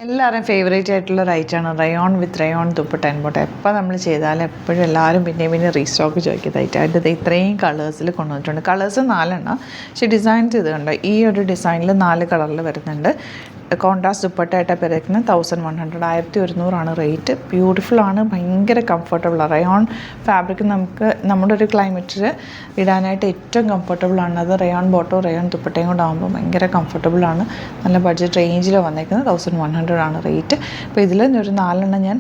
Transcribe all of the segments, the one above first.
എല്ലാവരും ഫേവറേറ്റ് ആയിട്ടുള്ള ഒരു ഐറ്റമാണ് റയോൺ വിത്ത് റയോൺ ദുപ്പട്ട എൻപോട്ട. എപ്പോൾ നമ്മൾ ചെയ്താലും എപ്പോഴും എല്ലാവരും പിന്നെ റീസ്റ്റോക്ക് ചോദിക്കുന്നത് ഐറ്റം. അതിൻ്റെ ഇത്രയും കളേഴ്സിൽ കൊണ്ടുവന്നിട്ടുണ്ട്. കളേഴ്സ് 4 പക്ഷേ ഡിസൈൻ ചെയ്ത് കണ്ടോ, ഈ ഒരു ഡിസൈനിൽ 4 കളറിൽ വരുന്നുണ്ട്. കോൺട്രാസ്റ്റ് ദുപ്പട്ടയായിട്ടാണ് പെരക്കുന്നത്. 1100 1100 റേറ്റ്. ബ്യൂട്ടിഫുൾ ആണ്, ഭയങ്കര കംഫർട്ടബിളാണ്. റയോൺ ഫാബ്രിക് നമുക്ക് നമ്മുടെ ഒരു ക്ലൈമറ്റിൽ ഇടാനായിട്ട് ഏറ്റവും കംഫർട്ടബിളാണ്. അത് റയോൺ ബോട്ടോ റയോൺ ദുപ്പട്ടയും കൂടെ ആകുമ്പോൾ ഭയങ്കര കംഫർട്ടബിളാണ്. നല്ല ബഡ്ജറ്റ് റേഞ്ചിൽ വന്നേക്കുന്നത്. 1100 റേറ്റ്. അപ്പോൾ ഇതിൽ ഒരു 4 ഞാൻ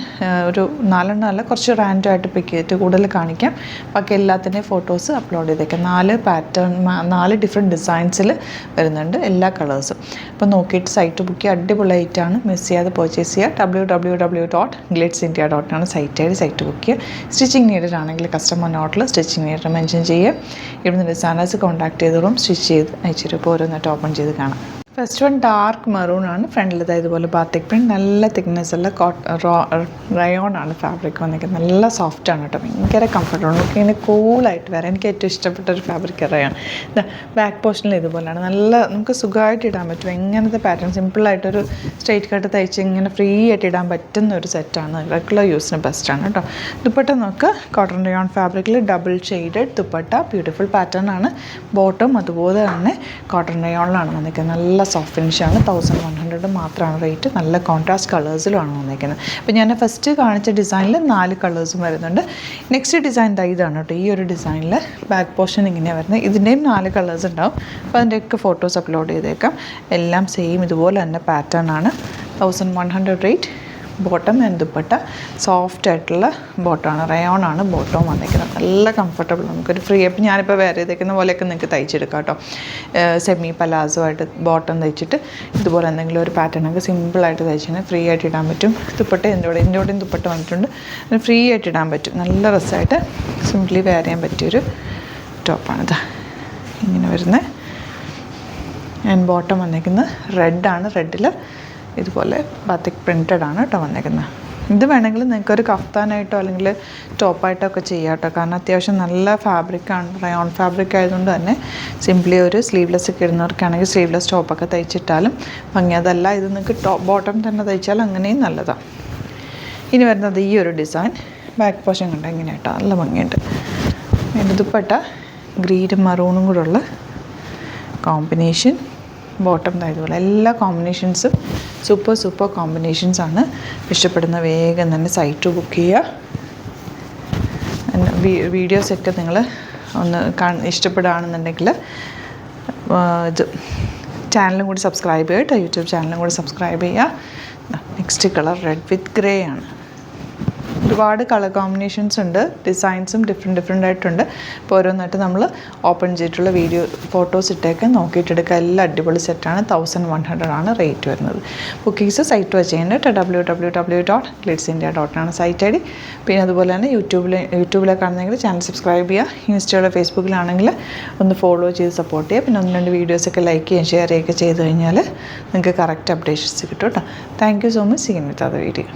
ഒരു 4 അല്ല, കുറച്ച് റാൻഡമായിട്ട് പിക്ക് ചെയ്തിട്ട് കൂടുതൽ കാണിക്കാം. ബാക്കി എല്ലാത്തിൻ്റെയും ഫോട്ടോസ് അപ്ലോഡ് ചെയ്തേക്കാം. 4 പാറ്റേൺ 4 ഡിഫറെൻറ്റ് ഡിസൈൻസിൽ വരുന്നുണ്ട്, എല്ലാ കളേഴ്സും. അപ്പോൾ നോക്കിയിട്ട് സൈറ്റ് ബുക്ക് അടിപൊളിയായിട്ടാണ്. മിസ് ചെയ്യാതെ പർച്ചേസ് ചെയ്യുക. www.glitzindia.com സൈറ്റ് ബുക്ക് ചെയ്യുക. സ്റ്റിച്ചിങ് നീഡഡ് ആണെങ്കിൽ കസ്റ്റമർ നോട്ടിൽ സ്റ്റിച്ചിങ് നീഡഡ് മെൻഷൻ ചെയ്യുക. ഇവിടുന്ന് ഡിസൈനേഴ്സ് കോൺടാക്ട് ചെയ്തോളും, സ്റ്റിച്ച് ചെയ്ത് അയച്ചിട്ട് ഇപ്പോൾ ഓരോന്നിട്ട് ഓപ്പൺ ചെയ്ത് കാണാം. ഫസ്റ്റ് വൺ ഡാർക്ക് മെറൂൺ ആണ്. ഫ്രണ്ടിലത് ഇതുപോലെ ബാത്തിക് പ്രിൻറ്റ്, നല്ല തിക്നെസ് ഉള്ള റയോൺ ആണ് ഫാബ്രിക് വന്നിരിക്കുന്നത്. നല്ല സോഫ്റ്റ് ആണ് കേട്ടോ, ഭയങ്കര കംഫർട്ടബിൾ. നമുക്ക് ഇങ്ങനെ കൂളായിട്ട് വരാം. എനിക്ക് ഏറ്റവും ഇഷ്ടപ്പെട്ട ഒരു ഫാബ്രിക് റയോൺ. ബാക്ക് പോർഷനിൽ ഇതുപോലെയാണ്, നല്ല നമുക്ക് സുഖമായിട്ട് ഇടാൻ പറ്റും. എങ്ങനത്തെ പാറ്റേൺ സിമ്പിളായിട്ടൊരു സ്ട്രെയിറ്റ് കട്ട് തയ്ച്ച് ഇങ്ങനെ ഫ്രീ ആയിട്ട് ഇടാൻ പറ്റുന്ന ഒരു സെറ്റാണ്. റെഗുലർ യൂസിന് ബെസ്റ്റാണ് കേട്ടോ. ദുപ്പട്ട നോക്ക്, കോട്ടൺ റയോൺ ഫാബ്രിക്കിൽ double shaded dupatta, beautiful pattern ആണ്. ബോട്ടം അതുപോലെ തന്നെ കോട്ടൺ റയോണിലാണ് വന്നിരിക്കുന്നത്. നല്ല സോഫ്റ്റ് ഫിനിഷാണ്. 1100 മാത്രമാണ് റേറ്റ്. നല്ല കോൺട്രാസ്റ്റ് കളേഴ്സിലുമാണ് വന്നിരിക്കുന്നത്. അപ്പോൾ ഞാൻ ഫസ്റ്റ് കാണിച്ച ഡിസൈനിൽ 4 കളേഴ്സും വരുന്നുണ്ട്. നെക്സ്റ്റ് ഡിസൈൻ ഇതാണ് കേട്ടോ. ഈ ഒരു ഡിസൈനിൽ ബാക്ക് പോർഷൻ ഇങ്ങനെയാണ് വരുന്നത്. ഇതിൻ്റെയും 4 കളേഴ്സ് ഉണ്ടാവും. അപ്പോൾ അതിൻ്റെയൊക്കെ ഫോട്ടോസ് അപ്ലോഡ് ചെയ്തേക്കാം. എല്ലാം സെയിം ഇതുപോലെ തന്നെ പാറ്റേൺ ആണ്. 1100 rate. Bottom and dupatta soft ആയിട്ടുള്ള ബോട്ടമാണ്, റയോൺ ആണ് ബോട്ടവും വന്നിരിക്കുന്നത്. നല്ല കംഫർട്ടബിൾ. നമുക്കൊരു ഫ്രീ ആയിട്ട് ഞാനിപ്പോൾ വേറെ ചെയ്തേക്കുന്ന പോലെയൊക്കെ നിങ്ങൾക്ക് തയ്ച്ചെടുക്കാം കേട്ടോ. സെമി പലാസോ ആയിട്ട് ബോട്ടം തയ്ച്ചിട്ട് ഇതുപോലെ എന്തെങ്കിലും ഒരു പാറ്റേണൊക്കെ സിമ്പിളായിട്ട് തയ്ച്ചാൽ ഫ്രീ ആയിട്ട് ഇടാൻ പറ്റും. ദുപ്പട്ട ഇതിൻ്റെയും ദുപ്പട്ട വന്നിട്ടുണ്ട്. ഫ്രീ ആയിട്ട് ഇടാൻ പറ്റും. നല്ല രസമായിട്ട് സിംപ്ലി വെയർ ചെയ്യാൻ പറ്റിയൊരു ടോപ്പാണിത്. ഇങ്ങനെ വരുന്നത്. ആൻഡ് ബോട്ടം വന്നിരിക്കുന്നത് റെഡാണ്. റെഡിൽ ഇതുപോലെ ബാത്തിക് പ്രിൻറ്റഡ് ആണ് കേട്ടോ വന്നേക്കുന്നത്. ഇത് വേണമെങ്കിൽ നിങ്ങൾക്കൊരു കഫ്താനായിട്ടോ അല്ലെങ്കിൽ ടോപ്പായിട്ടോ ഒക്കെ ചെയ്യാം കേട്ടോ. കാരണം അത്യാവശ്യം നല്ല ഫാബ്രിക്കാണ്, റയോൺ ഫാബ്രിക് ആയതുകൊണ്ട് തന്നെ സിംപ്ലി ഒരു സ്ലീവ്ലെസ് ഒക്കെ ഇടുന്നവർക്കാണെങ്കിൽ സ്ലീവ്ലെസ് ടോപ്പൊക്കെ തയ്ച്ചിട്ടാലും ഭംഗി. അതല്ല, ഇത് നിങ്ങൾക്ക് ബോട്ടം തന്നെ തയ്ച്ചാൽ അങ്ങനെയും നല്ലതാണ്. ഇനി വരുന്നത് ഈ ഒരു ഡിസൈൻ. ബാക്ക് പോർഷൻ കണ്ട ഇങ്ങനെ കേട്ടോ, നല്ല ഭംഗിയുണ്ട്. അതിൻ്റെ ദുപ്പട്ട ഗ്രീനും മറൂണും കൂടെ ഉള്ള കോമ്പിനേഷൻ. ബോട്ടം ഇതുപോലെ എല്ലാ കോമ്പിനേഷൻസും സൂപ്പർ കോമ്പിനേഷൻസാണ്. ഇഷ്ടപ്പെടുന്ന വേഗം തന്നെ സൈറ്റ് ബുക്ക് ചെയ്യുക. വീഡിയോസൊക്കെ നിങ്ങൾ ഒന്ന് ഇഷ്ടപ്പെടുകയാണെന്നുണ്ടെങ്കിൽ ഇത് ചാനലും കൂടി സബ്സ്ക്രൈബ് ചെയ്യുക കേട്ടോ. യൂട്യൂബ് ചാനലും കൂടി സബ്സ്ക്രൈബ് ചെയ്യുക. Next colour read with grey ആണ്. ഒരുപാട് കളർ കോമ്പിനേഷൻസ് ഉണ്ട്, ഡിസൈൻസും ഡിഫറെൻ്റ് ആയിട്ടുണ്ട്. ഇപ്പോൾ ഓരോന്നായിട്ട് നമ്മൾ ഓപ്പൺ ചെയ്തിട്ടുള്ള വീഡിയോ ഫോട്ടോസ് ഇട്ടേക്ക് നോക്കിയിട്ടെടുക്കുക. എല്ലാം അടിപൊളി സെറ്റാണ്. 1100 ആണ് റേറ്റ് വരുന്നത്. ബുക്കിങ്സ് സൈറ്റ് വെച്ച് ചെയ്യുന്നത് www.glitzindia.com സൈറ്റ് ഐ ഡി. പിന്നെ അതുപോലെ തന്നെ യൂട്യൂബിലെ കാണുന്നെങ്കിൽ ചാനൽ സബ്സ്ക്രൈബ് ചെയ്യുക. ഇൻസ്റ്റയിലോ ഫേസ്ബുക്കിലാണെങ്കിൽ ഒന്ന് ഫോളോ ചെയ്ത് സപ്പോർട്ട് ചെയ്യുക. പിന്നെ 1-2 വീഡിയോസൊക്കെ ലൈക്ക് ചെയ്യുകയും ഷെയർ ചെയ്യുകയൊക്കെ ചെയ്ത് കഴിഞ്ഞാൽ നിങ്ങൾക്ക് കറക്റ്റ് അപ്ഡേഷൻസ് കിട്ടും കേട്ടോ. Thank you so much. Seen with other video.